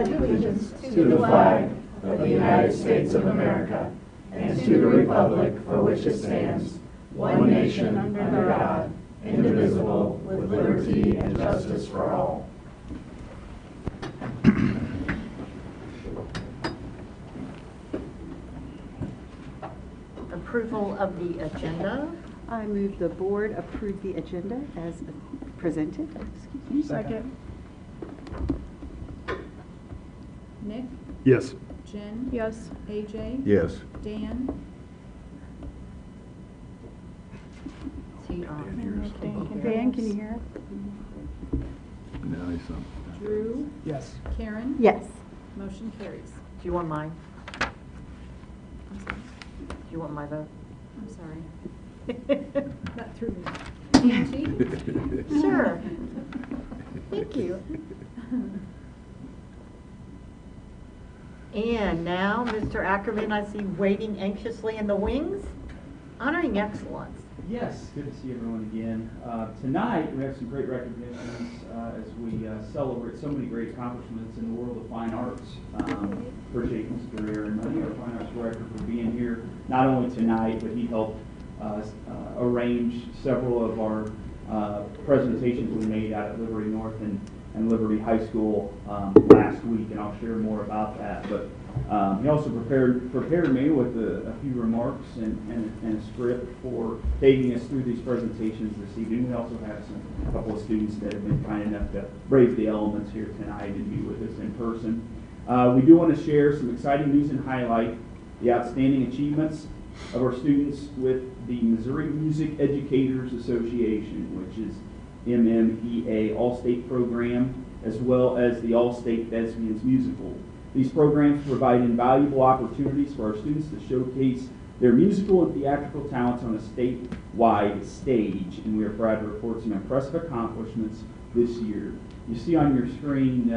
pledge allegiance to the flag of the United States of America and to the republic for which it stands, one nation under God, indivisible, with liberty and justice for all. Approval of the agenda. I move the board approve the agenda as presented. Excuse me. Second. Nick? Yes. Jen? Yes. AJ? Yes. Dan? See, Dan, can you hear us? No, he's not. Drew? Yes. Karen? Yes. Motion carries. Do you want mine? I'm sorry. Do you want my vote? I'm sorry. Not through me. Angie? Sure. Thank you. And now, Mr. Ackerman, I see waiting anxiously in the wings, honoring excellence. Yes, good to see everyone again. Tonight, we have some great recognitions as we celebrate so many great accomplishments in the world of fine arts. Appreciate Mr. Aaron, our fine arts director, for being here, not only tonight, but he helped arrange several of our presentations we made out at Liberty North and Liberty High School last week, and I'll share more about that. But he also prepared me with a few remarks and a script for taking us through these presentations this evening. We also have a couple of students that have been kind enough to brave the elements here tonight and be with us in person. We do want to share some exciting news and highlight the outstanding achievements of our students with the Missouri Music Educators Association, which is MMEA All-State Program, as well as the All-State Thespians Musical. These programs provide invaluable opportunities for our students to showcase their musical and theatrical talents on a statewide stage, and we are proud to report some impressive accomplishments this year. You see on your screen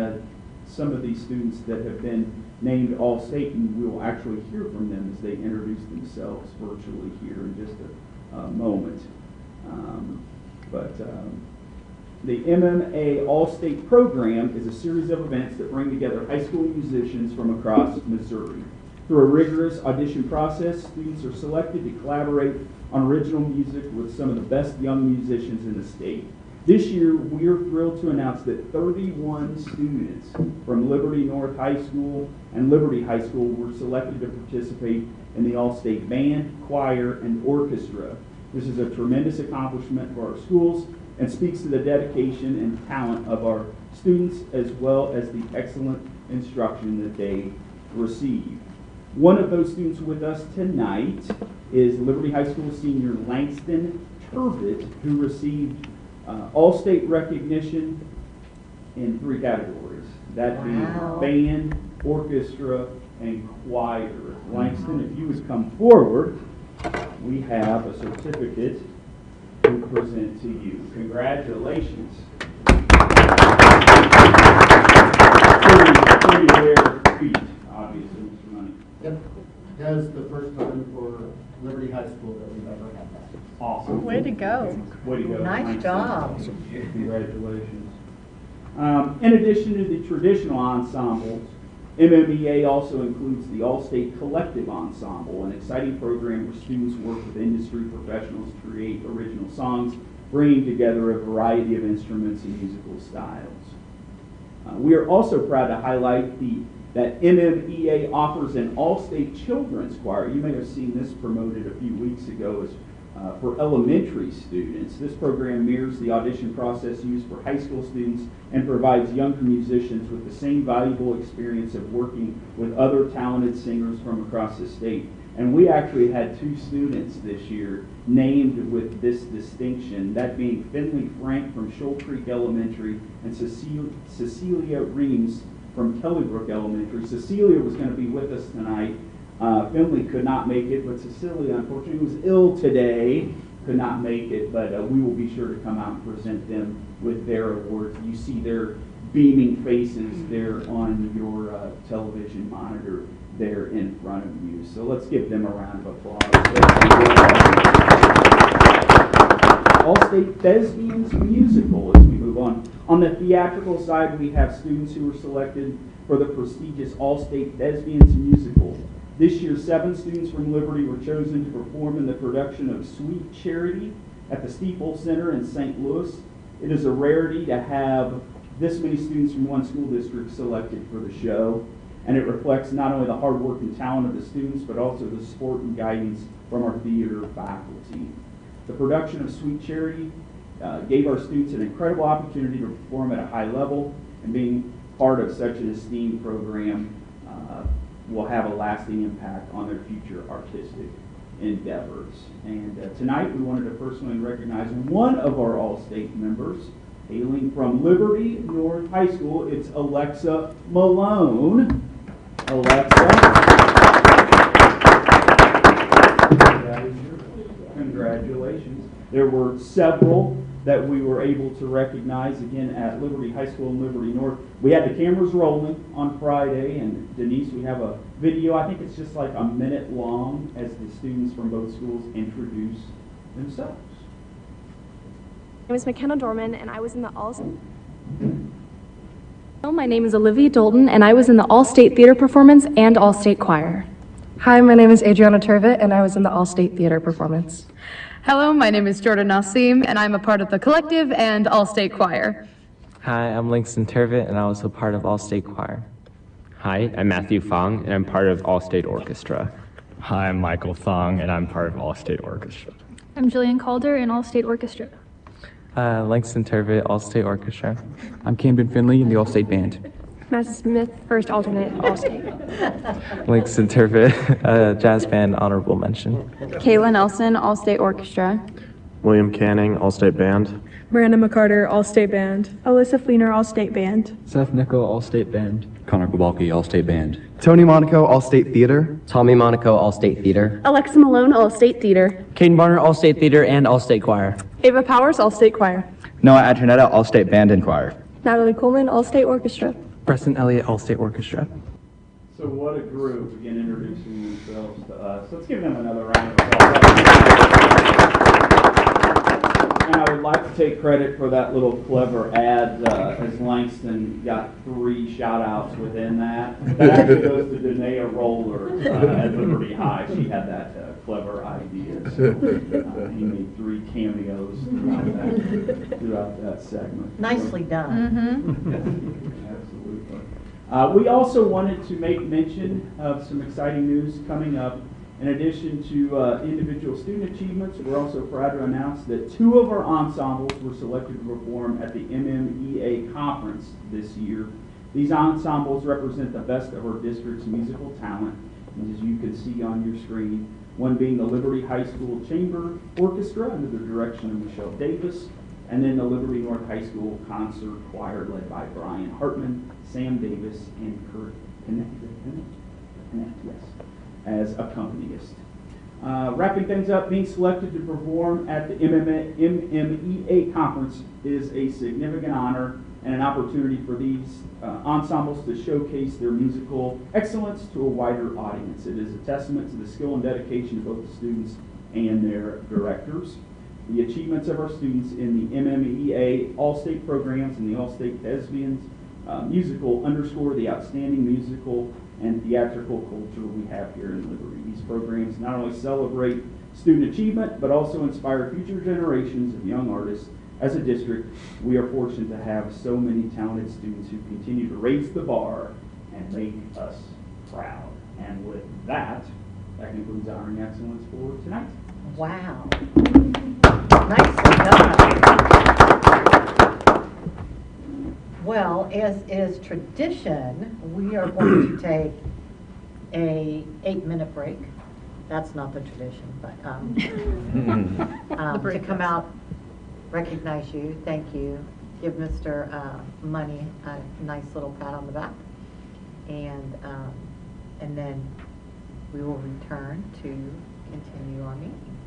some of these students that have been named All-State, and we will actually hear from them as they introduce themselves virtually here in just a moment. The MMA All-State Program is a series of events that bring together high school musicians from across Missouri. Through a rigorous audition process, students are selected to collaborate on original music with some of the best young musicians in the state. This year, we are thrilled to announce that 31 students from Liberty North High School and Liberty High School were selected to participate in the All-State Band, Choir, and Orchestra. This is a tremendous accomplishment for our schools and speaks to the dedication and talent of our students, as well as the excellent instruction that they receive. One of those students with us tonight is Liberty High School senior Langston Turbett, who received all-state recognition in 3 categories, that being band, orchestra, and choir. Langston, if you would come forward, we have a certificate to present to you. Congratulations. Pretty rare feat, obviously, Mr. Money. Yep. That is the first time for Liberty High School that we've ever had that. Awesome. Way to go. Way to go. Nice job. Congratulations. In addition to the traditional ensembles, MMEA also includes the All-State Collective Ensemble, an exciting program where students work with industry professionals to create original songs, bringing together a variety of instruments and musical styles. We are also proud to highlight that MMEA offers an all-state children's choir. You may have seen this promoted a few weeks ago as for elementary students. This program mirrors the audition process used for high school students and provides younger musicians with the same valuable experience of working with other talented singers from across the state. And we actually had 2 students this year named with this distinction, that being Finley Frank from Shoal Creek Elementary and Cecilia Reams from Kellybrook Elementary. Cecilia was going to be with us tonight. Finley could not make it, but Cecilia, unfortunately, was ill today, could not make it, but we will be sure to come out and present them with their awards. You see their beaming faces there on your television monitor there in front of you. So let's give them a round of applause. All-State Thespians Musical as we move on. On the theatrical side, we have students who were selected for the prestigious All-State Thespians musical. This year, 7 students from Liberty were chosen to perform in the production of Sweet Charity at the Steeple Center in St. Louis. It is a rarity to have this many students from one school district selected for the show, and it reflects not only the hard work and talent of the students, but also the support and guidance from our theater faculty. The production of Sweet Charity gave our students an incredible opportunity to perform at a high level, and being part of such an esteemed program will have a lasting impact on their future artistic endeavors. And tonight we wanted to personally recognize one of our All-State members, hailing from Liberty North High School. It's Alexa Malone. Alexa. Congratulations. There were several that we were able to recognize again at Liberty High School and Liberty North. We had the cameras rolling on Friday, and Denise, we have a video. I think it's just like a minute long as the students from both schools introduce themselves. My name is McKenna Dorman, and I was in the My name is Olivia Dolton, and I was in the All-State Theater Performance and All-State Choir. Hi, my name is Adriana Turvitt, and I was in the All-State Theater Performance. Hello, my name is Jordan Nassim, and I'm a part of the collective and All-State Choir. Hi, I'm Langston Turvitt, and I was a part of All-State Choir. Hi, I'm Matthew Fong, and I'm part of All-State Orchestra. Hi, I'm Michael Thong, and I'm part of All-State Orchestra. I'm Jillian Calder in All-State Orchestra. Langston Turvitt, All-State Orchestra. I'm Camden Finley in the All-State Band. Matt Smith, first alternate, All-State. Langston Turvitt, Jazz Band, honorable mention. Kayla Nelson, All-State Orchestra. William Canning, All-State Band. Miranda McCarter, All-State Band. Alyssa Fleener, All-State Band. Seth Nickel, All-State Band. Connor Kowalski, All-State Band. Tony Monaco, All-State Theater. Tommy Monaco, All-State Theater. Alexa Malone, All-State Theater. Caden Barner, All-State Theater and All-State Choir. Ava Powers, All-State Choir. Noah Atronetta, All-State Band and Choir. Natalie Coleman, All-State Orchestra. Preston Elliott, All-State Orchestra. So what a group, again, introducing themselves to us. Let's give them another round of applause. And I would like to take credit for that little clever ad, as Langston got 3 shout-outs within that. That actually goes to Danae Roller at Liberty High. She had that clever idea. So he made 3 cameos throughout that segment. Nicely done. Mm-hmm. Absolutely. We also wanted to make mention of some exciting news coming up. In addition to individual student achievements, we're also proud to announce that 2 of our ensembles were selected to perform at the MMEA conference this year. These ensembles represent the best of our district's musical talent, and as you can see on your screen, one being the Liberty High School Chamber Orchestra under the direction of Michelle Davis, and then the Liberty North High School Concert Choir led by Brian Hartman, Sam Davis, and Kurt Connect, yes, as accompanists. Wrapping things up, being selected to perform at the MMEA conference is a significant honor and an opportunity for these ensembles to showcase their musical excellence to a wider audience. It is a testament to the skill and dedication of both the students and their directors. The achievements of our students in the MMEA All-State programs and the All-State Thespians musical underscore the outstanding musical and theatrical culture we have here in Liberty. These programs not only celebrate student achievement, but also inspire future generations of young artists. As a district, we are fortunate to have so many talented students who continue to raise the bar and make us proud. And with that, that concludes Honoring Excellence for tonight. Wow. Nicely done. Well, as is tradition, we are going to take a 8-minute break. That's not the tradition, but to come out, recognize you, thank you, give Mr. Money a nice little pat on the back, and then we will return to continue our meeting.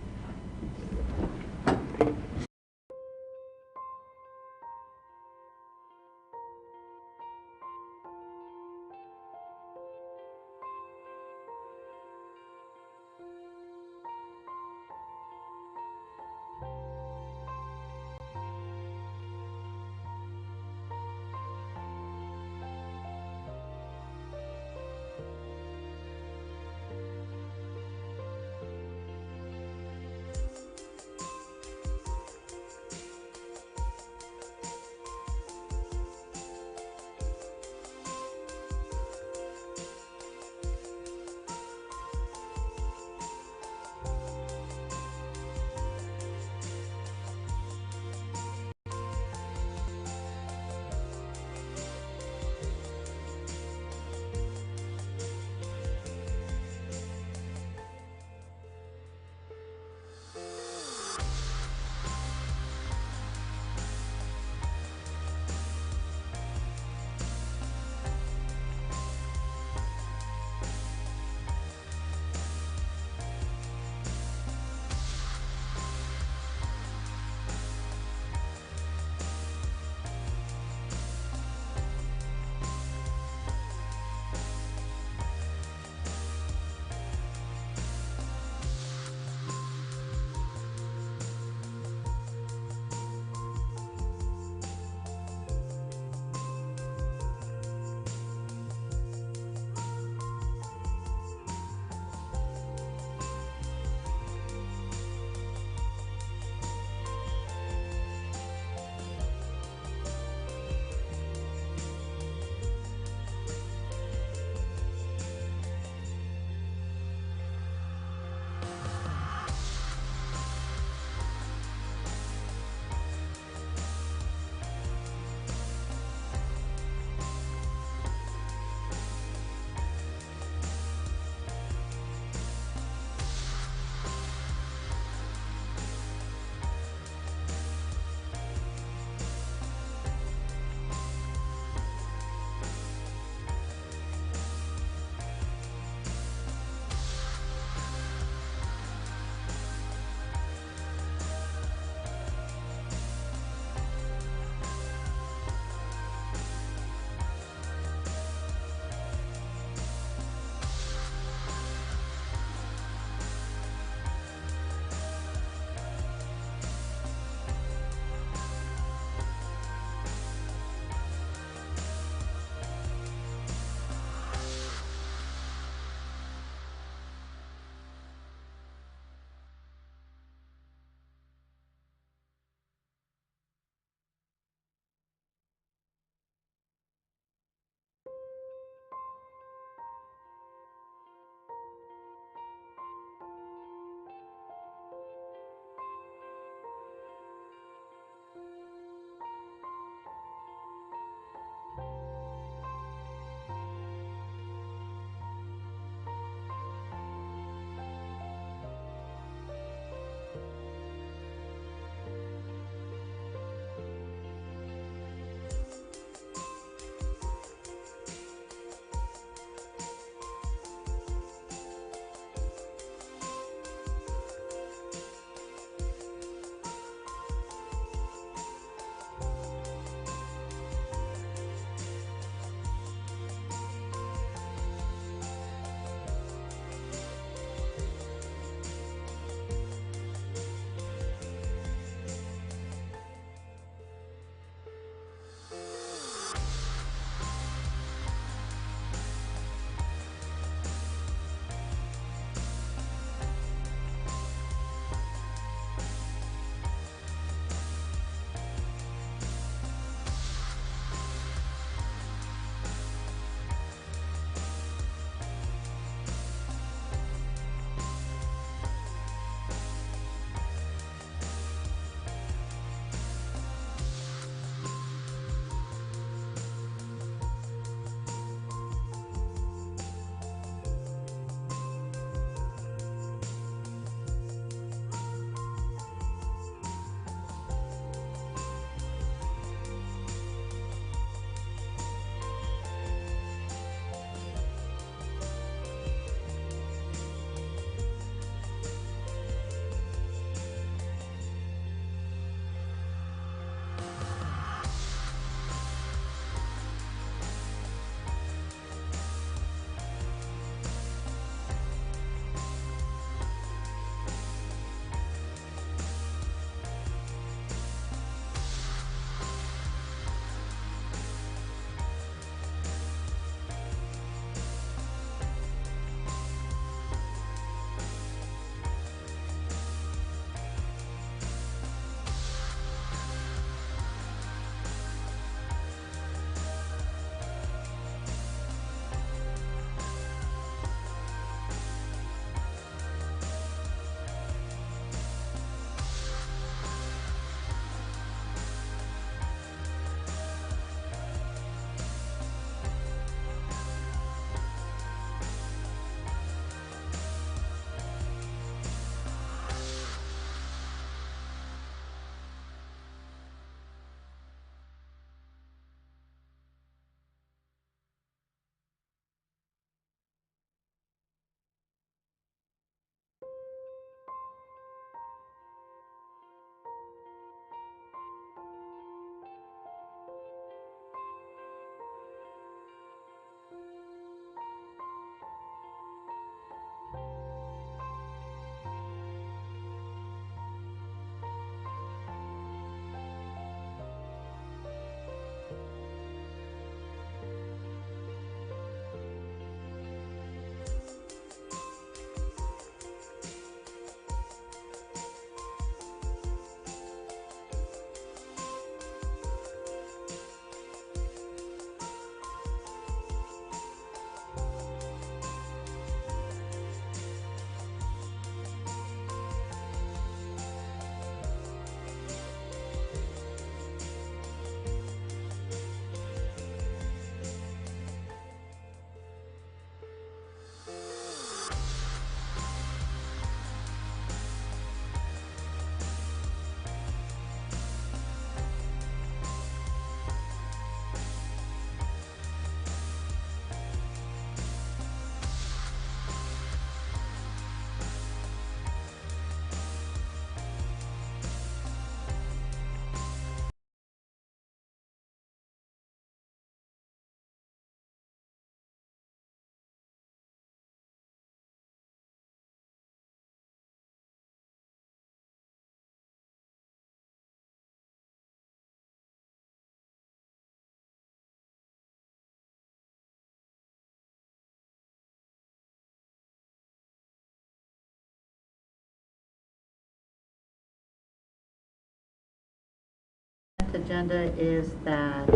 consent agenda is that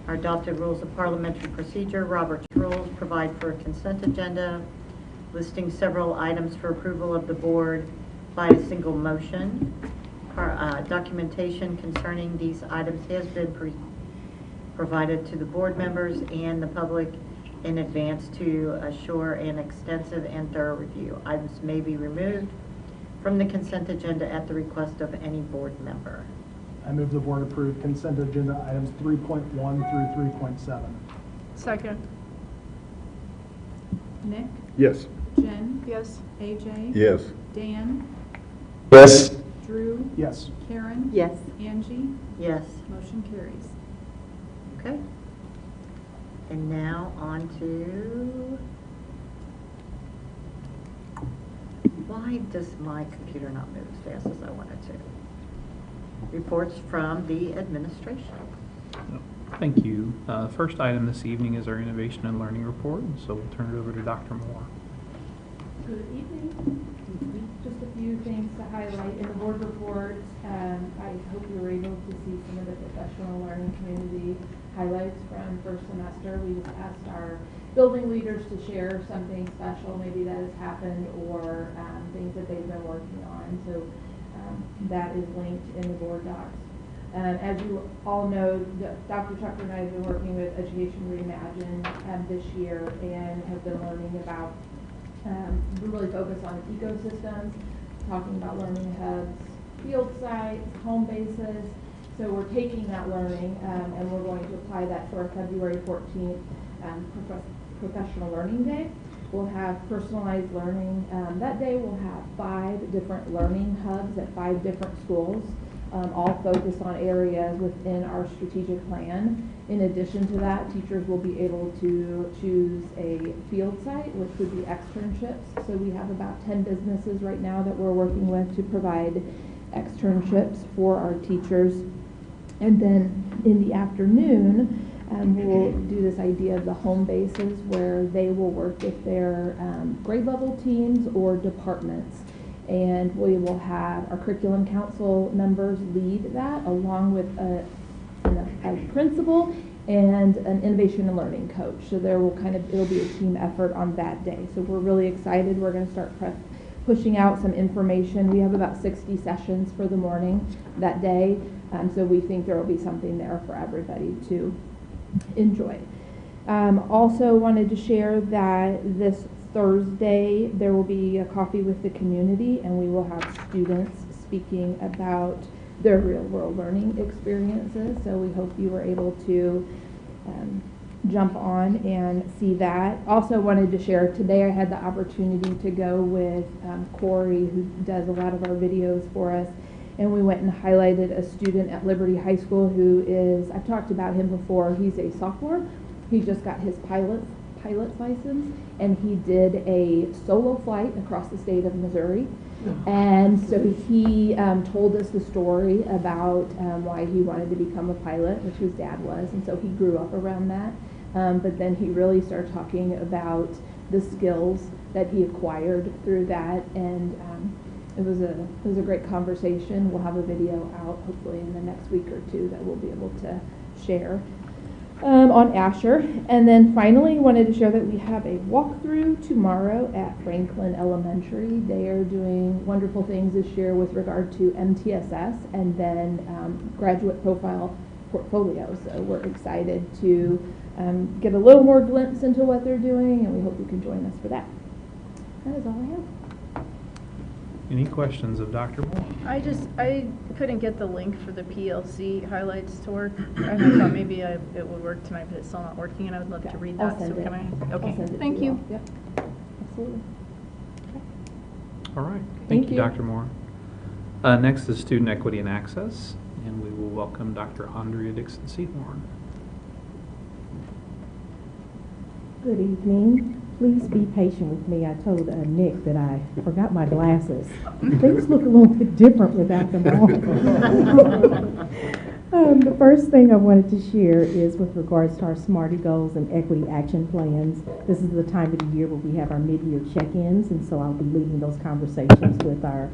our adopted rules of parliamentary procedure, Robert's rules, provide for a consent agenda listing several items for approval of the board by a single motion. Documentation concerning these items has been provided to the board members and the public in advance to assure an extensive and thorough review. Items may be removed from the consent agenda at the request of any board member. I move the board approve consent agenda items 3.1 through 3.7. Second. Nick? Yes. Jen? Yes. AJ? Yes. Dan? Yes. Drew? Yes. Karen? Yes. Angie? Yes. Motion carries. Okay. And now on to, why does my computer not move as fast as I want it to? Reports from the administration. Thank you. First item this evening is our Innovation and Learning Report, and so we'll turn it over to Dr. Moore. Good evening. Just a few things to highlight in the board report. I hope you were able to see some of the professional learning community highlights from first semester. We just asked our building leaders to share something special, maybe that has happened, or things that they've been working on. So that is linked in the board docs. As you all know, Dr. Tucker and I have been working with Education Reimagined this year and have been learning about, we really focus on ecosystems, talking about learning hubs, field sites, home bases. So we're taking that learning and we're going to apply that to our February 14th Professional Learning Day. We'll have personalized learning. That day we'll have 5 different learning hubs at 5 different schools, all focused on areas within our strategic plan. In addition to that, teachers will be able to choose a field site, which would be externships. So we have about 10 businesses right now that we're working with to provide externships for our teachers. And then in the afternoon, we'll do this idea of the home bases where they will work with their grade level teams or departments. And we will have our curriculum council members lead that along with a principal and an innovation and learning coach. So there will it'll be a team effort on that day. So we're really excited. We're going to start pushing out some information. We have about 60 sessions for the morning that day. So we think there will be something there for everybody to enjoy. Also wanted to share that this Thursday there will be a coffee with the community, and we will have students speaking about their real world learning experiences. So we hope you were able to jump on and see that. Also wanted to share, today I had the opportunity to go with Corey, who does a lot of our videos for us, and we went and highlighted a student at Liberty High School who is, I've talked about him before, he's a sophomore. He just got his pilot's license, and he did a solo flight across the state of Missouri. And so he told us the story about why he wanted to become a pilot, which his dad was, and so he grew up around that. But then he really started talking about the skills that he acquired through that, and it was a great conversation. We'll have a video out hopefully in the next week or two that we'll be able to share on Asher. And then finally wanted to share that we have a walkthrough tomorrow at Franklin Elementary. They are doing wonderful things this year with regard to MTSS and then graduate profile portfolio. So we're excited to get a little more glimpse into what they're doing, and we hope you can join us for that. That is all I have. Any questions of Dr. Moore? I couldn't get the link for the PLC highlights to work. I thought maybe it would work tonight, but it's still not working, and I would love to read that. So can I? Okay. Thank you. Yep. Absolutely. All right. Thank you, Dr. Moore. Next is Student Equity and Access, and we will welcome Dr. Andrea Dixon-Seahorn. Good evening. Please be patient with me. I told Nick that I forgot my glasses. Things look a little bit different without them on. The first thing I wanted to share is with regards to our SMARTY goals and equity action plans. This is the time of the year where we have our mid-year check-ins, and so I'll be leading those conversations with our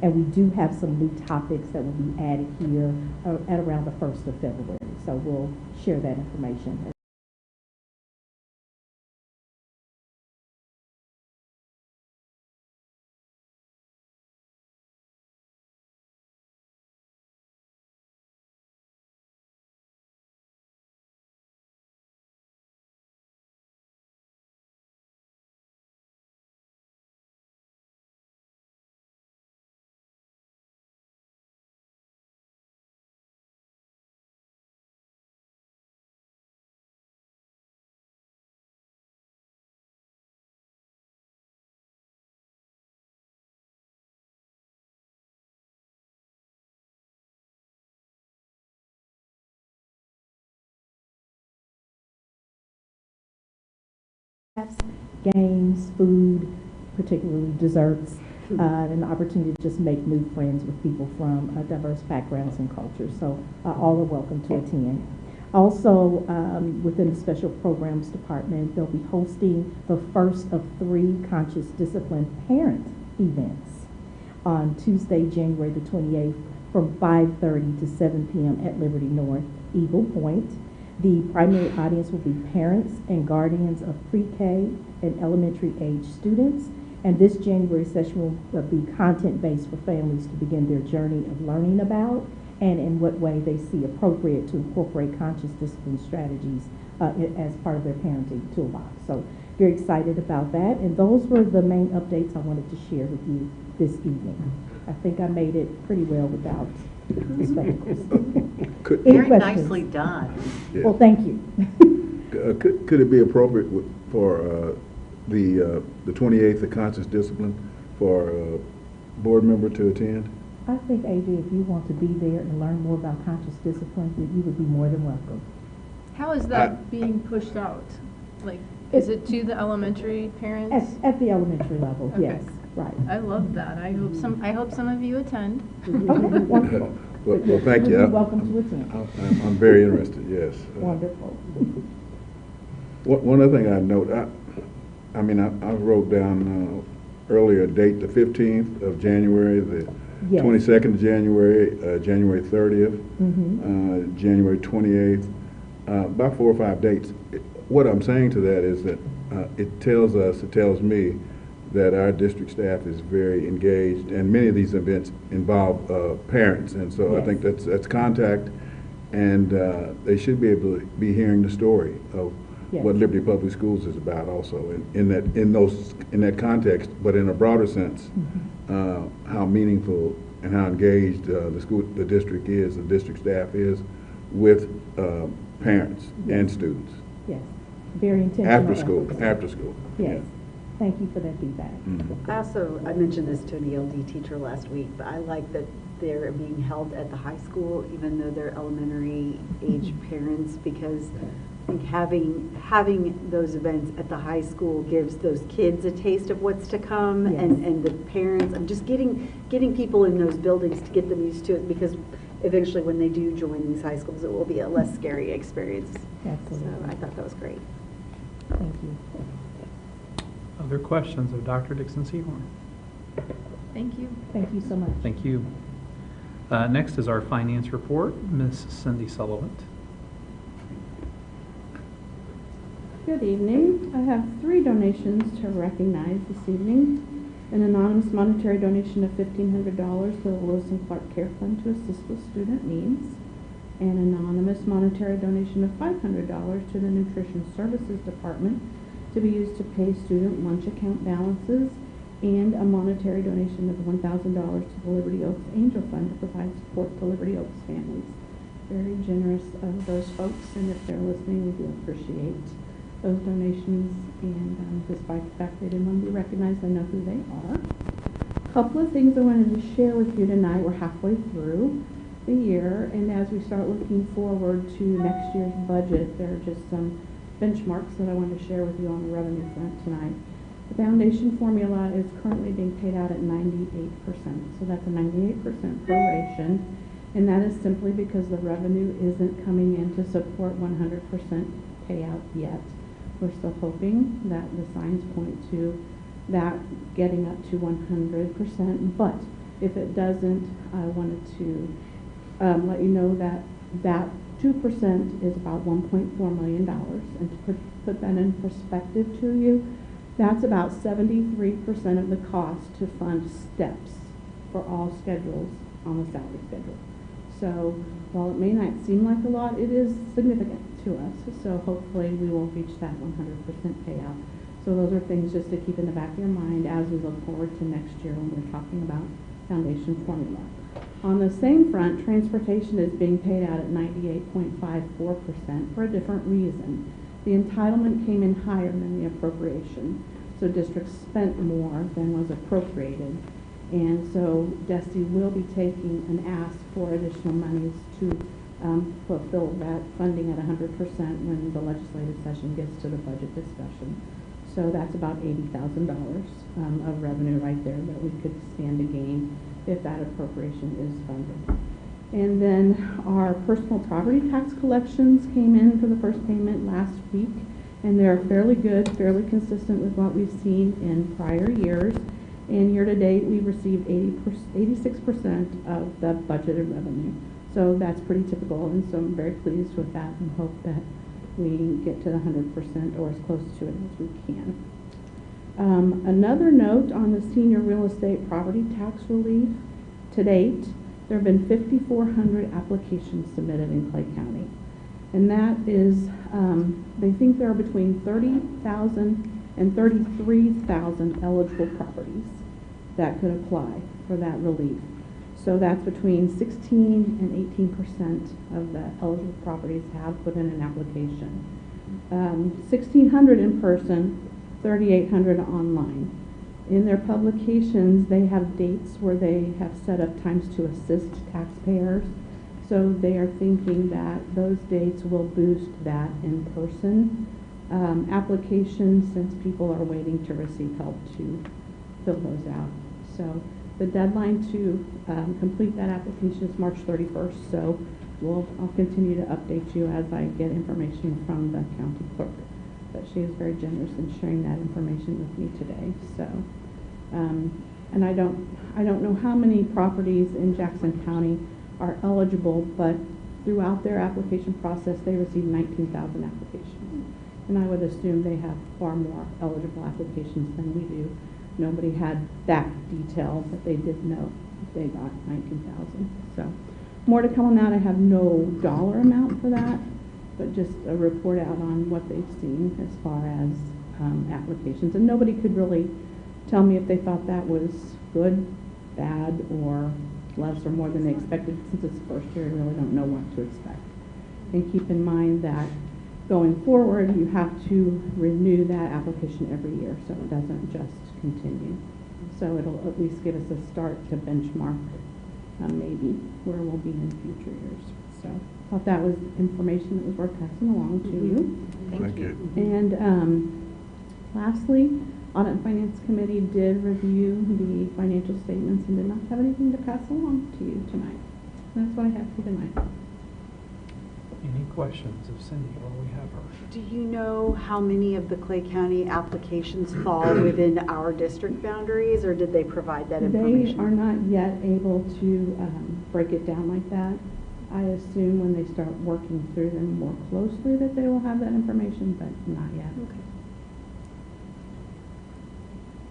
And we do have some new topics that will be added here at around the 1st of February. So we'll share that information. Games, food, particularly desserts, and an opportunity to just make new friends with people from diverse backgrounds and cultures. So all are welcome to attend. Also, within the Special Programs Department, they'll be hosting the first of 3 Conscious Discipline parent events on Tuesday, January the 28th from 5:30 to 7 p.m. at Liberty North, Eagle Point. The primary audience will be parents and guardians of pre-K and elementary age students. And this January session will be content-based for families to begin their journey of learning about and in what way they see appropriate to incorporate conscious discipline strategies as part of their parenting toolbox. So very excited about that. And those were the main updates I wanted to share with you this evening. I think I made it pretty well without spectacles. Very nicely done. Yeah. Well, thank you. Could it be appropriate for the 28th, the conscious discipline, for a board member to attend? I think, AJ, if you want to be there and learn more about conscious discipline, that you would be more than welcome. How is that being pushed out? Like, is it to the elementary parents? At the elementary level, Okay. yes, right. I love that. I hope some of you attend. Okay, wonderful. Well, thank you. You're welcome to attend. I'm very interested, yes. Wonderful. One other thing I note, I wrote down earlier date, the 15th of January, the Yes. 22nd of January, January 30th, January 28th, about 4 or 5 dates. What I'm saying to that is that it tells me that our district staff is very engaged, and many of these events involve parents, and so Yes. I think that's contact, and they should be able to be hearing the story of Yes. what Liberty Public Schools is about also in that context, but in a broader sense, how meaningful and how engaged the district staff is with parents and students. Yes, very intentional. After school. Yes, thank you for that feedback. I mentioned this to an ELD teacher last week, but I like that they're being held at the high school, even though they're elementary age parents, because I think having those events at the high school gives those kids a taste of what's to come, Yes. and the parents, and just getting people in those buildings to get them used to it, because eventually when they do join these high schools, it will be a less scary experience. Absolutely. So I thought that was great. Thank you. Other questions of Dr. Dixon Seahorn? Thank you. Thank you so much. Thank you. Next is our finance report, Ms. Cindy Sullivan. Good evening. I have 3 donations to recognize this evening. An anonymous monetary donation of $1,500 to the Lewis and Clark Care Fund to assist with student needs. An anonymous monetary donation of $500 to the Nutrition Services Department to be used to pay student lunch account balances, and a monetary donation of $1,000 to the Liberty Oaks Angel Fund to provide support to Liberty Oaks families. Very generous of those folks, and if they're listening, we do appreciate those donations, and despite the fact they didn't want to be recognized, I know who they are. A couple of things I wanted to share with you tonight. We're halfway through the year, and as we start looking forward to next year's budget, there are just some benchmarks that I want to share with you on the revenue front tonight. The foundation formula is currently being paid out at 98%, so that's a 98% proration, and that is simply because the revenue isn't coming in to support 100% payout yet. We're still hoping that the signs point to that getting up to 100%, but If it doesn't, I wanted to let you know that that 2% is about $1.4 million. And to put that in perspective to you, that's about 73% of the cost to fund steps for all schedules on the salary schedule. So while it may not seem like a lot, it is significant to us. So hopefully we will reach that 100% payout. So those are things just to keep in the back of your mind as we look forward to next year when we're talking about foundation formula. On the same front, transportation is being paid out at 98.54% for a different reason. The entitlement came in higher than the appropriation, so districts spent more than was appropriated. And so DESI will be taking an ask for additional monies to fulfill that funding at 100% when the legislative session gets to the budget discussion. So that's about $80,000 of revenue right there that we could stand to gain if that appropriation is funded. And then our personal property tax collections came in for the first payment last week, and they're fairly good, fairly consistent with what we've seen in prior years. And year to date, we've received 86% of the budgeted revenue. So that's pretty typical, and so I'm very pleased with that and hope that we get to the 100% or as close to it as we can. Another note on the senior real estate property tax relief, to date, there have been 5,400 applications submitted in Clay County. And that is, they think there are between 30,000 and 33,000 eligible properties that could apply for that relief. So that's between 16 and 18% of the eligible properties have put in an application. 1,600 in person, 3,800 online. In their publications, they have dates where they have set up times to assist taxpayers. So they are thinking that those dates will boost that in-person applications since people are waiting to receive help to fill those out. So the deadline to complete that application is March 31st. So I'll continue to update you as I get information from the county clerk. But she is very generous in sharing that information with me today. So, and I don't know how many properties in Jackson County are eligible, but throughout their application process, they received 19,000 applications. And I would assume they have far more eligible applications than we do. Nobody had that detail, but they did know they got 19,000. So more to come on that. I have no dollar amount for that, but just a report out on what they've seen as far as applications. And nobody could really tell me if they thought that was good, bad, or less or more than they expected. Since it's the first year, I really don't know what to expect. And keep in mind that going forward, you have to renew that application every year, so it doesn't just continue. So it'll at least give us a start to benchmark maybe where we'll be in future years. So I thought that was information that was worth passing along to you. Thank you. And lastly, Audit and Finance Committee did review the financial statements and did not have anything to pass along to you tonight. That's what I have for tonight. Any questions of Cindy while we have her? Do you know how many of the Clay County applications fall within our district boundaries, or did they provide that information? They are not yet able to break it down like that. I assume when they start working through them more closely that they will have that information, but not yet. Okay.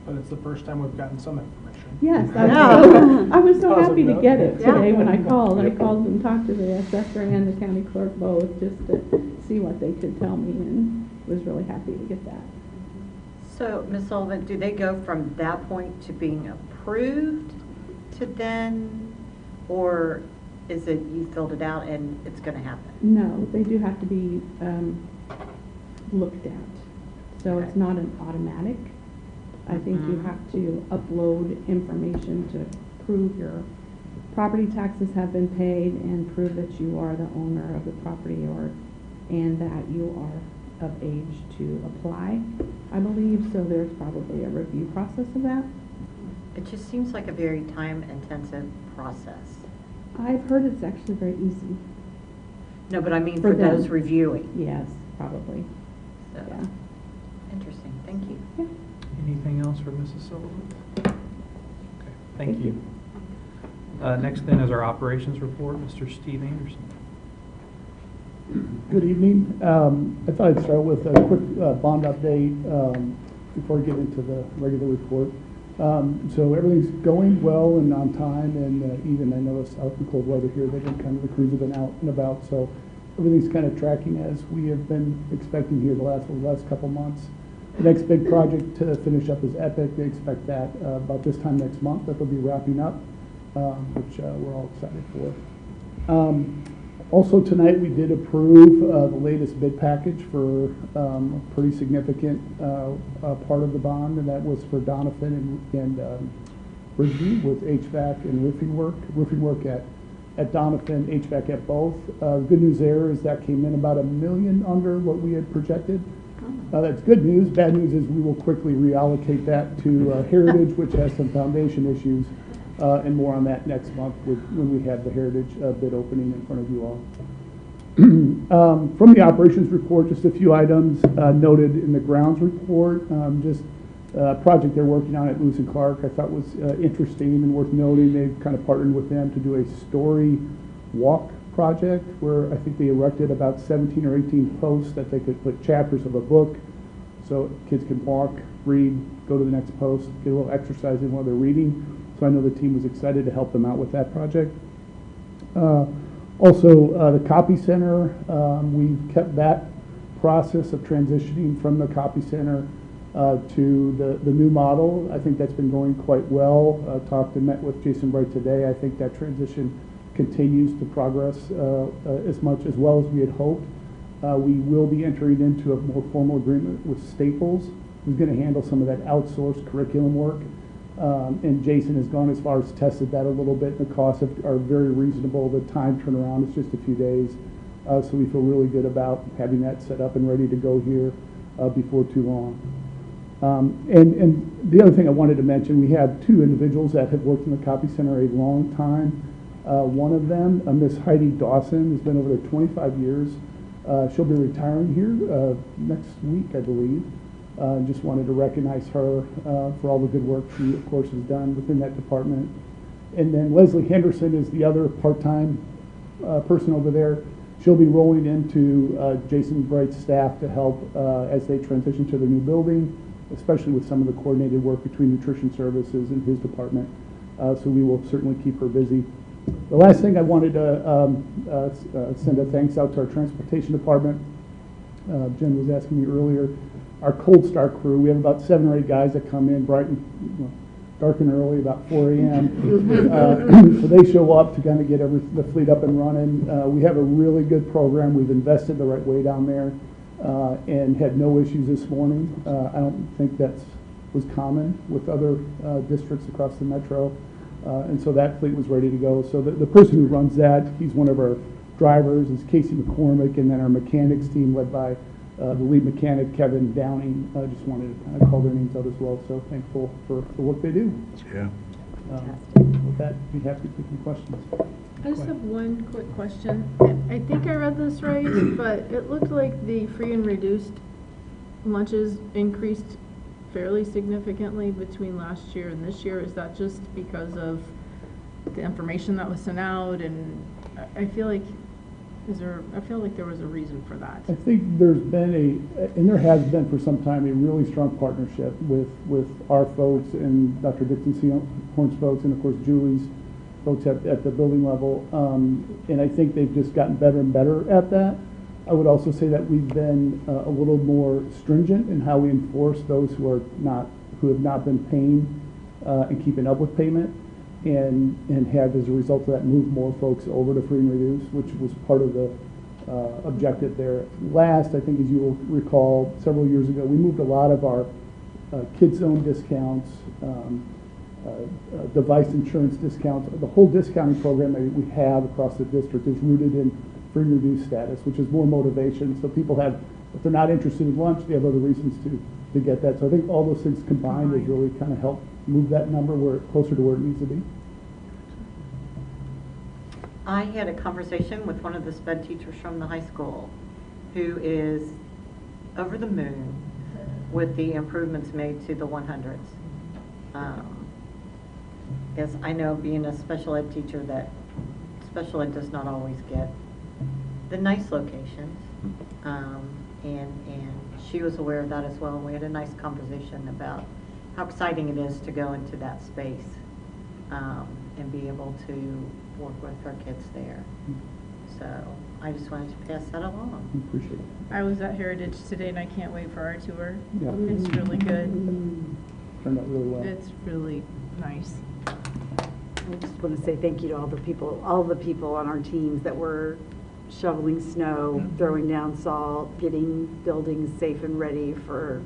But it's the first time we've gotten some information. Yes, I was so happy to get it today when I called. I called and talked to the assessor and the county clerk both just to see what they could tell me, and was really happy to get that. So, Ms. Sullivan, do they go from that point to being approved to then, or is it you filled it out and it's going to happen? No, they do have to be looked at. So Okay. it's not an automatic. I think you have to upload information to prove your property taxes have been paid and prove that you are the owner of the property and that you are of age to apply, I believe. So there's probably a review process of that. It just seems like a very time-intensive process. I've heard it's actually very easy. No, but I mean For for those them. reviewing. Yes, probably. So, Yeah. interesting. Thank you. Yeah. Anything else for Mrs. Sullivan? Okay, thank you. Next then is our operations report, Mr. Steve Anderson. Good evening. I thought I'd start with a quick bond update before I get into the regular report. So everything's going well and on time, and even I noticed out in the cold weather here, they've been the crews have been out and about, so everything's kind of tracking as we have been expecting here the last couple months. The next big project to finish up is Epic. They expect that about this time next month that they'll be wrapping up, which we're all excited for. Also tonight we did approve the latest bid package for a pretty significant part of the bond, and that was for Donovan and Ridgeview with HVAC and roofing work. Roofing work at Donovan, HVAC at both. Good news there is that came in about $1 million under what we had projected. That's good news. Bad news is we will quickly reallocate that to Heritage, which has some foundation issues. And more on that next month when we have the Heritage bid opening in front of you all. From the operations report, just a few items noted in the grounds report. Just a project they're working on at Lewis and Clark I thought was interesting and worth noting. They've kind of partnered with them to do a story walk project where I think they erected about 17 or 18 posts that they could put chapters of a book so kids can walk, read, go to the next post, get a little exercise in while they're reading. So I know the team was excited to help them out with that project. Also, the copy center, we've kept that process of transitioning from the copy center to the new model. I think that's been going quite well. Talked and met with Jason Bright today. I think that transition continues to progress as well as we had hoped. We will be entering into a more formal agreement with Staples, who's going to handle some of that outsourced curriculum work. And Jason has gone as far as tested that a little bit. The costs are very reasonable. The time turnaround is just a few days. So we feel really good about having that set up and ready to go here before too long. And the other thing I wanted to mention, we have two individuals that have worked in the copy center a long time. One of them, Miss Heidi Dawson, has been over there 25 years. She'll be retiring here next week, I believe. Just wanted to recognize her for all the good work she, of course, has done within that department. And then Leslie Henderson is the other part-time person over there. She'll be rolling into Jason Bright's staff to help as they transition to the new building, especially with some of the coordinated work between nutrition services and his department. So we will certainly keep her busy. The last thing I wanted to send a thanks out to our transportation department. Jen was asking me earlier. Our cold start crew, we have about 7 or 8 guys that come in bright and dark and early, about 4 a.m. So they show up to kind of get the fleet up and running. We have a really good program. We've invested the right way down there and had no issues this morning. I don't think that was common with other districts across the metro. And so that fleet was ready to go. So the person who runs that, he's one of our drivers, is Casey McCormick, and then our mechanics team led by the lead mechanic, Kevin Downing. I just wanted to kind of call their names out as well, so thankful for the work they do. Yeah. With that, be happy to take any questions. I just have one quick question. I think I read this right, but it looked like the free and reduced lunches increased fairly significantly between last year and this year. Is that just because of the information that was sent out? And I feel like there was a reason for that. I think there's been and there has been for some time, a really strong partnership with our folks and Dr. Dixon Seahorn's folks, and of course Julie's folks at the building level. And I think they've just gotten better and better at that. I would also say that we've been a little more stringent in how we enforce those who have not been paying and keeping up with payment. And have, as a result of that, moved more folks over to free and reduce, which was part of the objective there. Last, I think, as you will recall, several years ago, we moved a lot of our kids' zone discounts, device insurance discounts. The whole discounting program that we have across the district is rooted in free and reduced status, which is more motivation. So people have, if they're not interested in lunch, they have other reasons to get that. So I think all those things combined has really kind of helped move that number closer to where it needs to be. I had a conversation with one of the SPED teachers from the high school who is over the moon with the improvements made to the 100s. because I know being a special ed teacher that special ed does not always get the nice locations. And she was aware of that as well. And we had a nice conversation about how exciting it is to go into that space and be able to work with her kids there. So I just wanted to pass that along. Appreciate it. I was at Heritage today and I can't wait for our tour. Yeah. It's really good. Turned out really well. It's really nice. I just want to say thank you to all the people on our teams that were shoveling snow, throwing down salt, getting buildings safe and ready for,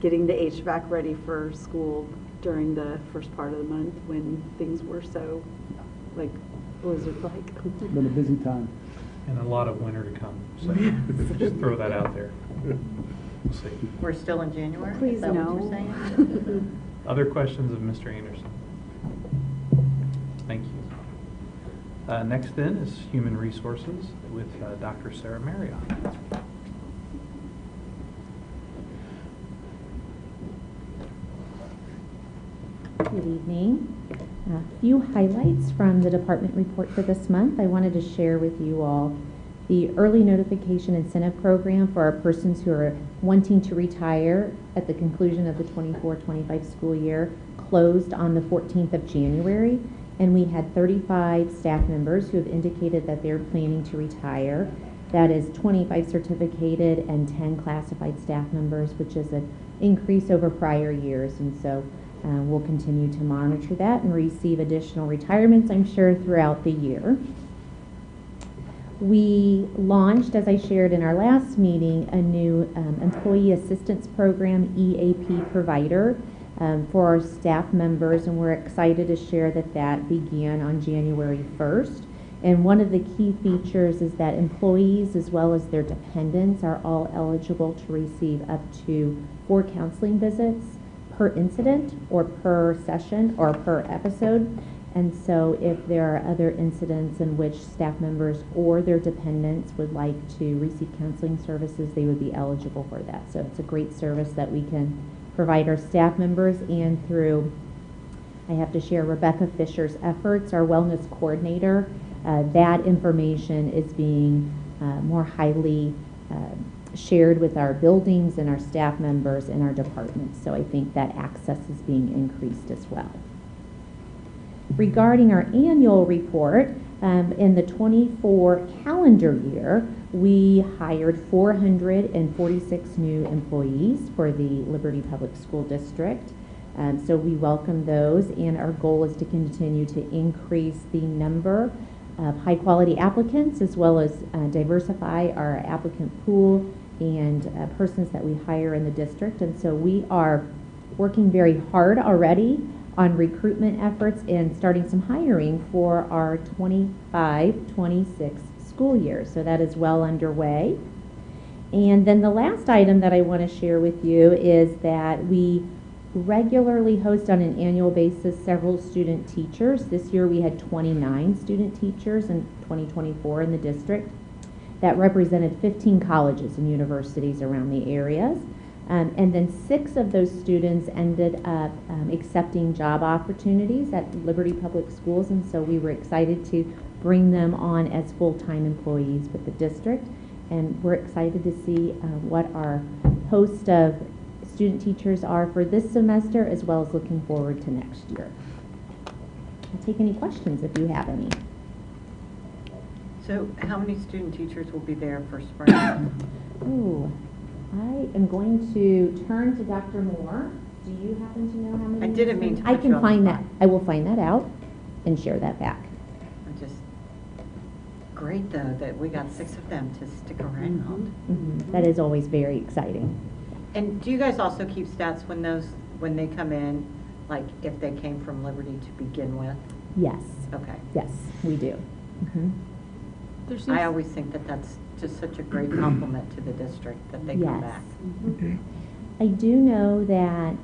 getting the HVAC ready for school during the first part of the month when things were so, like, blizzard-like. Been a busy time. And a lot of winter to come, so just throw that out there. We'll see. We're still in January? Please, Is that no. what you're saying? Other questions of Mr. Anderson? Thank you. Next then is Human Resources with Dr. Sarah Marriott. Good evening. A few highlights from the department report for this month. I wanted to share with you all the early notification incentive program for our persons who are wanting to retire at the conclusion of the 24-25 school year closed on the 14th of January. And we had 35 staff members who have indicated that they're planning to retire. That is 25 certificated and 10 classified staff members, which is an increase over prior years. And so we'll continue to monitor that and receive additional retirements, I'm sure, throughout the year. We launched, as I shared in our last meeting, a new employee assistance program, EAP provider, for our staff members, and we're excited to share that that began on January 1st. And one of the key features is that employees as well as their dependents are all eligible to receive up to 4 counseling visits per incident or per session or per episode. And so if there are other incidents in which staff members or their dependents would like to receive counseling services, they would be eligible for that. So it's a great service that we can provide our staff members, and through, I have to share Rebecca Fisher's efforts, our wellness coordinator, that information is being more highly shared with our buildings and our staff members and our departments. So I think that access is being increased as well. Regarding our annual report, in the 24 calendar year, we hired 446 new employees for the Liberty Public School District. So we welcome those, and our goal is to continue to increase the number of high-quality applicants as well as diversify our applicant pool and persons that we hire in the district. And so we are working very hard already on recruitment efforts and starting some hiring for our 25-26 school year. So that is well underway. And then the last item that I want to share with you is that we regularly host on an annual basis several student teachers. This year we had 29 student teachers in 2024 in the district. That represented 15 colleges and universities around the areas. And then 6 of those students ended up accepting job opportunities at Liberty Public Schools, and so we were excited to bring them on as full-time employees with the district. And we're excited to see what our host of student teachers are for this semester, as well as looking forward to next year. I'll take any questions if you have any. So how many student teachers will be there for spring? Ooh, I am going to turn to Dr. Moore. Do you happen to know how many? I didn't mean to I put you can on the find that. spot. I will find that out and share that back. I'm just great though that we got 6 of them to stick around. Mm-hmm. That is always very exciting. And do you guys also keep stats when they come in, like if they came from Liberty to begin with? Yes. Okay. Yes, we do. Mm-hmm. I always think that that's just such a great compliment to the district that they come Yes. back. I do know that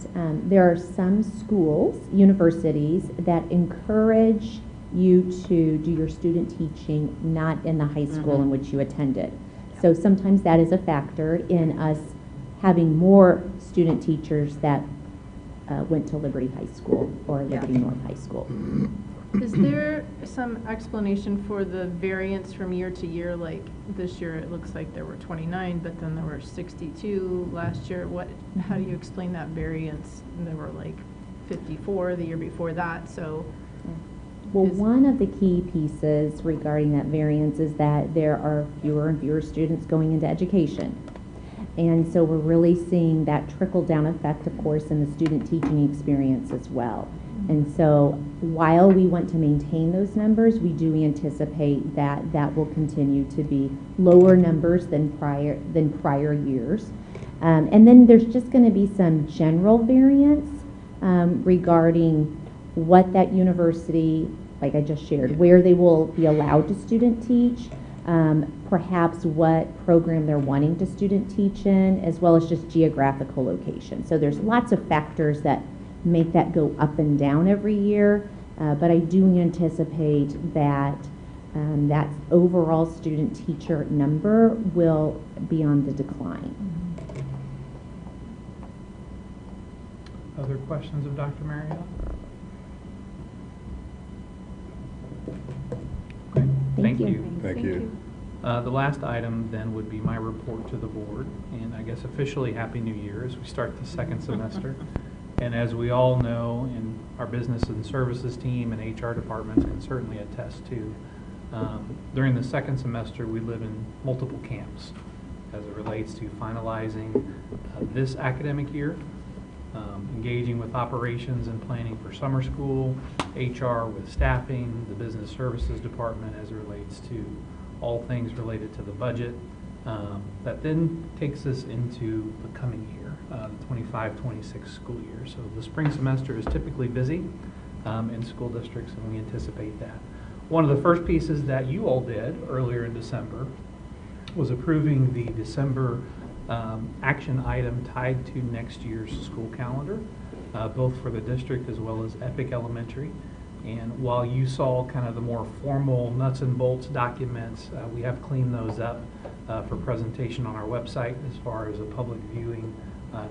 there are some schools, universities, that encourage you to do your student teaching not in the high school in which you attended. So sometimes that is a factor in us having more student teachers that went to Liberty High School or Liberty North High School. Is there some explanation for the variance from year to year? Like this year, it looks like there were 29, but then there were 62 last year. How do you explain that variance? And there were like 54 the year before that, so. Well, one of the key pieces regarding that variance is that there are fewer and fewer students going into education. And so we're really seeing that trickle-down effect, of course, in the student teaching experience as well. And so while we want to maintain those numbers, we do anticipate that that will continue to be lower numbers than prior years. And then there's just going to be some general variance regarding what that university, like I just shared, where they will be allowed to student teach, perhaps what program they're wanting to student teach in, as well as just geographical location. So there's lots of factors that make that go up and down every year, but I do anticipate that that overall student teacher number will be on the decline. Other questions of Dr. Marriott? Okay, thank you. Thank you. The last item then would be my report to the board, and I guess officially Happy New Year as we start the second semester. And as we all know, and our business and services team and HR departments can certainly attest to, during the second semester we live in multiple camps as it relates to finalizing this academic year, engaging with operations and planning for summer school, HR with staffing, the business services department as it relates to all things related to the budget. That then takes us into the coming year, the 25-26 school year. So the spring semester is typically busy in school districts, and we anticipate that. One of the first pieces that you all did earlier in December was approving the December action item tied to next year's school calendar, both for the district as well as Epic Elementary. And while you saw kind of the more formal nuts and bolts documents, we have cleaned those up for presentation on our website as far as a public viewing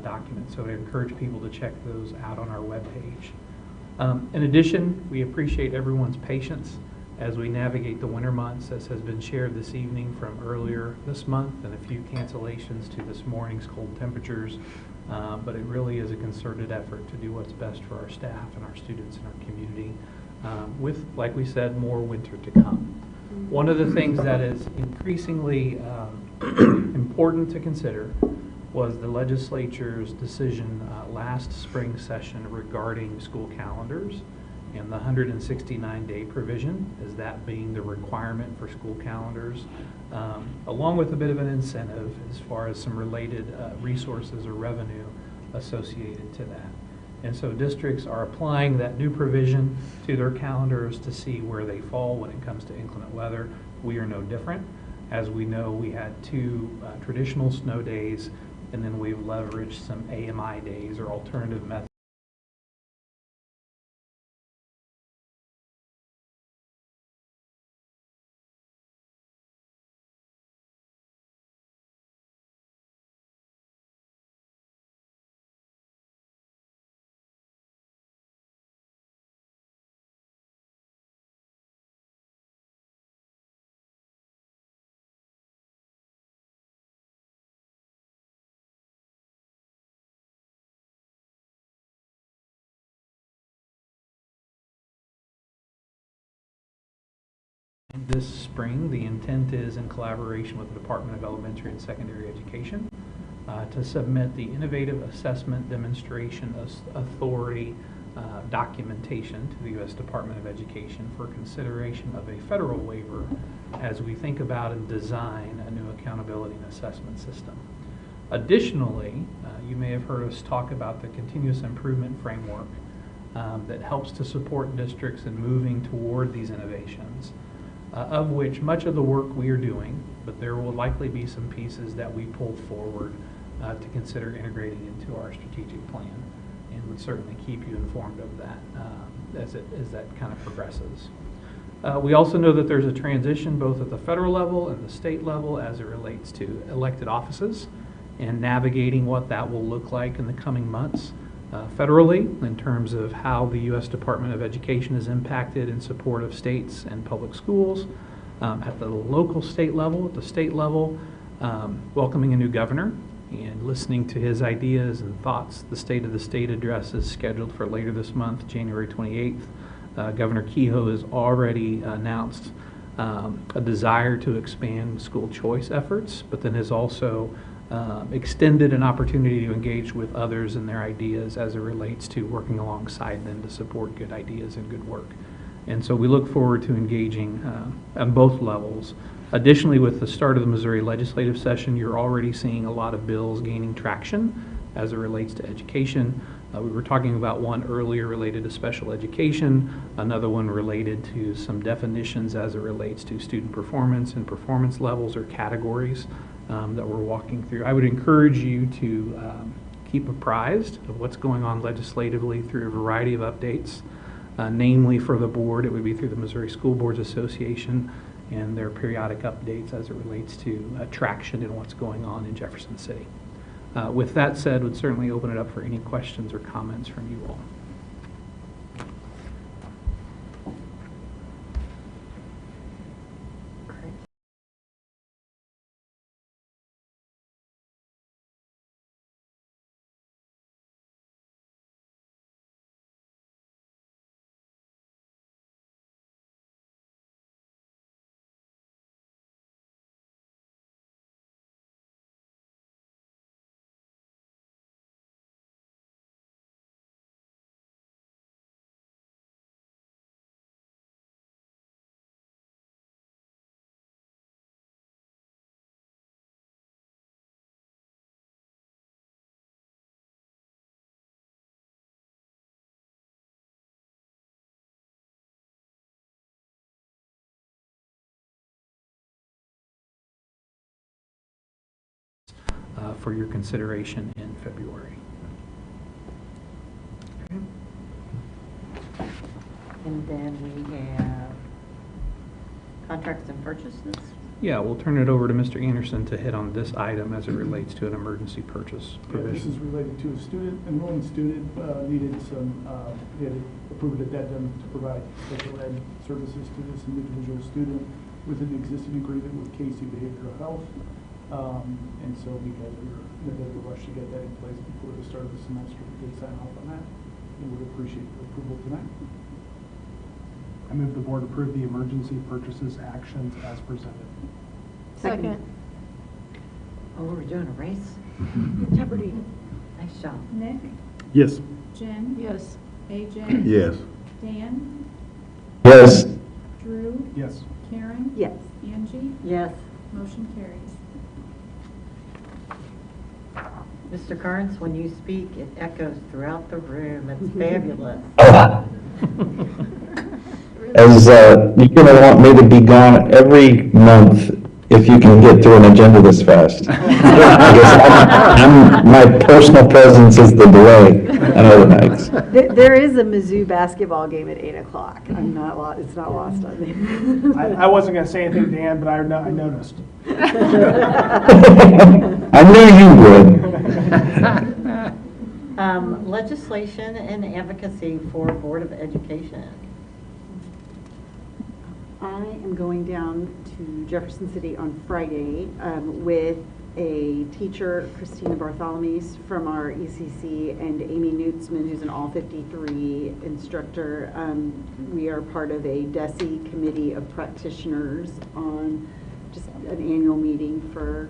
document. So I encourage people to check those out on our webpage. In addition, we appreciate everyone's patience as we navigate the winter months, as has been shared this evening from earlier this month, and a few cancellations to this morning's cold temperatures. But it really is a concerted effort to do what's best for our staff and our students and our community, with, like we said, more winter to come. One of the things that is increasingly important to consider was the legislature's decision last spring session regarding school calendars and the 169-day provision, as that being the requirement for school calendars, along with a bit of an incentive as far as some related resources or revenue associated to that. And so districts are applying that new provision to their calendars to see where they fall when it comes to inclement weather. We are no different. As we know, we had 2 traditional snow days, and then we've leveraged some AMI days or alternative methods. This spring, the intent is, in collaboration with the Department of Elementary and Secondary Education, to submit the Innovative Assessment Demonstration Authority documentation to the U.S. Department of Education for consideration of a federal waiver as we think about and design a new accountability and assessment system. Additionally, you may have heard us talk about the continuous improvement framework that helps to support districts in moving toward these innovations. Of which much of the work we are doing, but there will likely be some pieces that we pull forward to consider integrating into our strategic plan, and would certainly keep you informed of that as that kind of progresses. We also know that there's a transition both at the federal level and the state level as it relates to elected offices and navigating what that will look like in the coming months. federally in terms of how the U.S. Department of Education is impacted in support of states and public schools. At the local state level, at the state level, welcoming a new governor and listening to his ideas and thoughts. The State of the State address is scheduled for later this month, January 28th. Governor Kehoe has already announced a desire to expand school choice efforts, but then has also extended an opportunity to engage with others and their ideas as it relates to working alongside them to support good ideas and good work. And so we look forward to engaging on both levels. Additionally, with the start of the Missouri legislative session, you're already seeing a lot of bills gaining traction as it relates to education. We were talking about one earlier related to special education, another one related to some definitions as it relates to student performance and performance levels or categories that we're walking through. I would encourage you to keep apprised of what's going on legislatively through a variety of updates. Namely, for the board, it would be through the Missouri School Boards Association and their periodic updates as it relates to traction and what's going on in Jefferson City. With that said, would certainly open it up for any questions or comments from you all. For your consideration in February. And then we have contracts and purchases. Yeah, we'll turn it over to Mr. Anderson to hit on this item as it relates to an emergency purchase provision. This is related to a student, enrolling student, needed some, they had approved addendum to provide special ed services to this individual student with an existing agreement with Casey Behavioral Health. And so because we were in a bit of a rush to get that in place before the start of the semester, we did sign off on that. And would appreciate the approval tonight. I move the board approve the emergency purchases actions as presented. Second. Oh, we're doing a race? Jeopardy. Nice job. Nick, Yes. Jen, Yes. AJ. Yes. Dan, Yes. Drew, Yes. Karen, Yes. Angie, Yes. motion carries. Mr. Carnes, when you speak, it echoes throughout the room. It's fabulous. As you're going to want me to be gone every month if you can get through an agenda this fast. Because my personal presence is the delay on other nights. There is a Mizzou basketball game at 8 o'clock. I'm not, it's not lost on me. I wasn't going to say anything, Dan, but I noticed. I knew you would. Legislation and advocacy for Board of Education. I am going down to Jefferson City on Friday with a teacher, Christina Bartholomew from our ECC, and Amy Nutzman, who's an All 53 instructor. We are part of a DESE committee of practitioners on just an annual meeting for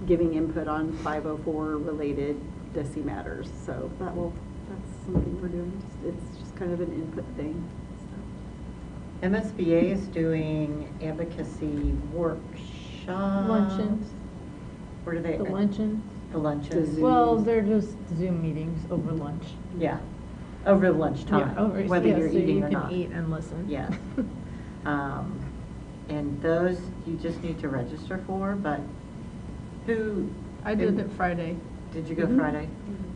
giving input on 504 related DESE matters. So that's something we're doing. It's just kind of an input thing. MSBA is doing advocacy workshops. Luncheons. Where do they? The luncheons. The luncheons. Well, they're just Zoom meetings over lunch. Yeah, over lunchtime, Yeah, over, whether yeah, you're so eating you or can not. eat and listen. Yeah. And those you just need to register for, but who? I did it Friday. Did you go Friday?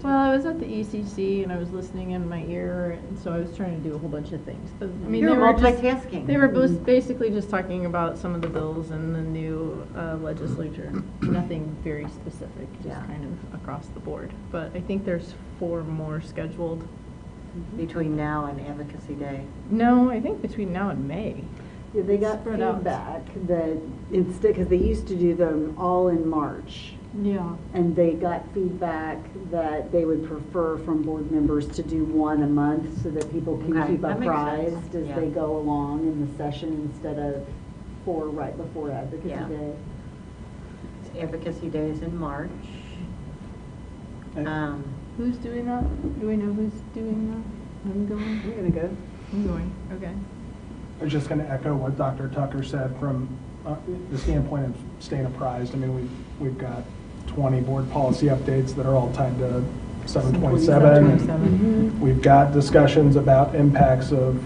Well, I was at the ECC and I was listening in my ear, and so I was trying to do a whole bunch of things. But I mean, You're they were multitasking. They were both basically just talking about some of the bills and the new legislature. Nothing very specific, just kind of across the board. But I think there's 4 more scheduled. Between now and Advocacy Day? No, I think between now and May. Yeah, they got Spread out. feedback that instead, because they used to do them all in March. Yeah. And they got feedback that they would prefer from board members to do 1 a month so that people can Okay, keep that makes sense. apprised as Yeah. they go along in the session instead of 4 right before Advocacy Yeah. Day. Advocacy Day is in March. Who's doing that? Do we know who's doing that? I'm going. I'm going to go. I'm going. Okay. I was just going to echo what Dr. Tucker said from the standpoint of staying apprised. I mean, we've got 20 board policy updates that are all tied to 727. We've got discussions about impacts of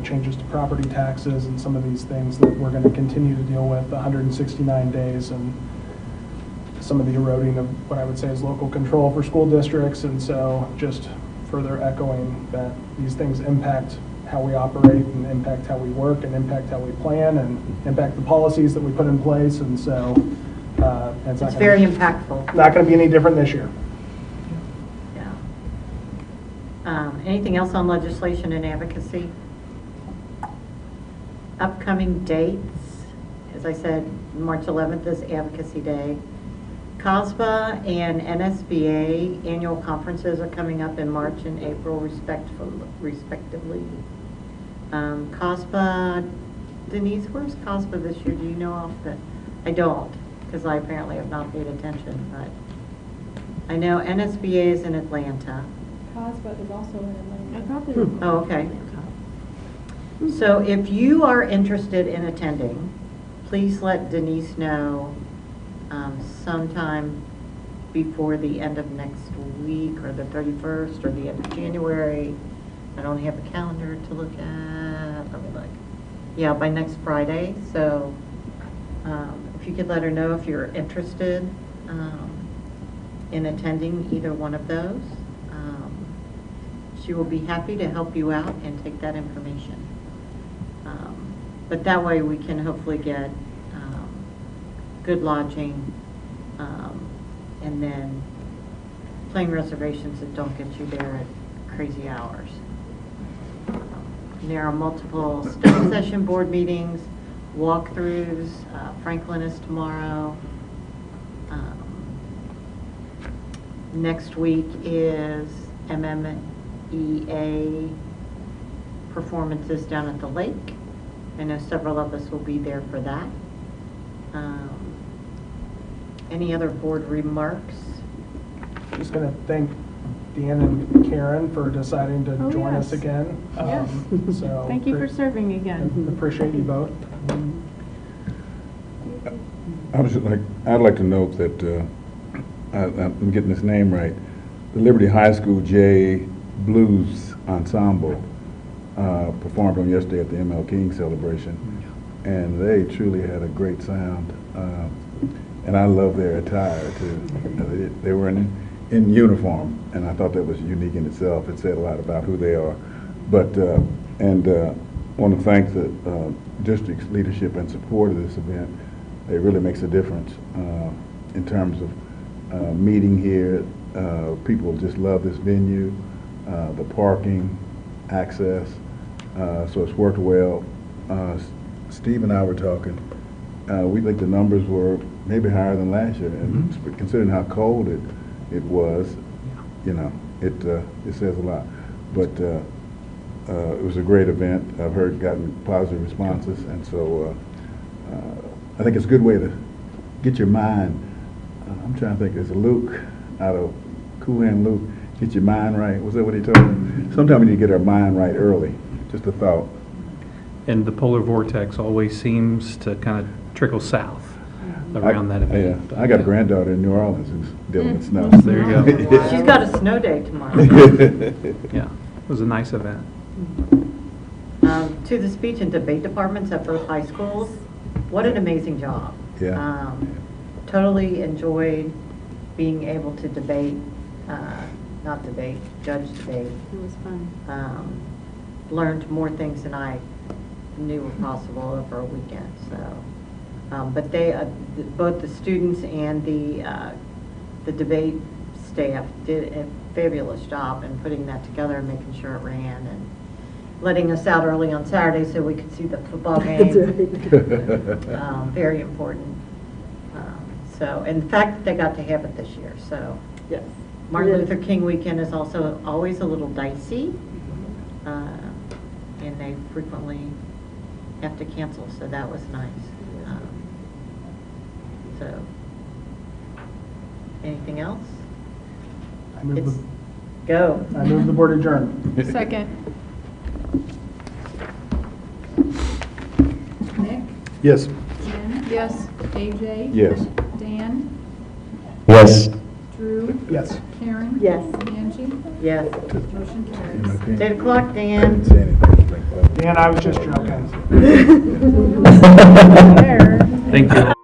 changes to property taxes and some of these things that we're going to continue to deal with, 169 days, and some of the eroding of what I would say is local control for school districts. And so just further echoing that these things impact how we operate and impact how we work and impact how we plan and impact the policies that we put in place. And so it's very impactful. Not going to be any different this year. Yeah. Anything else on legislation and advocacy? Upcoming dates, as I said, March 11th is Advocacy Day. COSBA and NSBA annual conferences are coming up in March and April respectively. COSBA, Denise, where's COSBA this year? Do you know off the, I don't, because I apparently have not paid attention, but I know NSBA is in Atlanta. COSBA is also in Atlanta. I thought they were. Oh, okay. So if you are interested in attending, please let Denise know sometime before the end of next week or the 31st or the end of January. I don't have a calendar to look at. Let me look. Yeah, by next Friday. So if you could let her know if you're interested in attending either one of those, she will be happy to help you out and take that information. But that way we can hopefully get good lodging and then plane reservations that don't get you there at crazy hours. There are multiple study session board meetings, walkthroughs. Franklin is tomorrow. Next week is MMEA performances down at the lake. I know several of us will be there for that. Any other board remarks? Just going to thank Dan and Karen for deciding to join us again. Yes. So Thank you for serving again. Appreciate you both. I'd like to note that I'm getting this name right. The Liberty High School J Blues Ensemble performed on yesterday at the ML King celebration, and they truly had a great sound. And I love their attire too. They were in uniform, and I thought that was unique in itself. It said a lot about who they are. But want to thank the district's leadership and support of this event. It really makes a difference in terms of meeting here. People just love this venue, the parking, access. So it's worked well. Steve and I were talking. We think the numbers were maybe higher than last year, and considering how cold it was, it says a lot. But it was a great event. I've gotten positive responses, and so I think it's a good way to get your mind. I'm trying to think. There's a Luke out of Cool Hand Luke. Get your mind right. Was that what he told me? Sometimes we need to get our mind right early. Just a thought. And the polar vortex always seems to kind of trickle south around that event. Yeah, I got a granddaughter in New Orleans who's dealing with snow. There you go. She's got a snow day tomorrow. Yeah, it was a nice event. To the speech and debate departments at both high schools, what an amazing job. Yeah. Totally enjoyed being able to debate, not debate, judge debate. It was fun. Learned more things than I knew were possible over a weekend, so. But they, both the students and the debate staff did a fabulous job in putting that together and making sure it ran and letting us out early on Saturday so we could see the football game. That's right. Very important. So, and the fact that they got to have it this year, so. Yes. Martin It is. Luther King weekend is also always a little dicey, and they frequently have to cancel, so that was nice. So, anything else? I move It's, go. I move the board adjourn. Second. Nick? Yes. Jen? Yes. AJ? Yes. Dan? Yes. Drew? Yes. Karen? Yes. Angie? Yes. Motion carries. 8 o'clock, Dan. Dan, I was just joking. Thank you.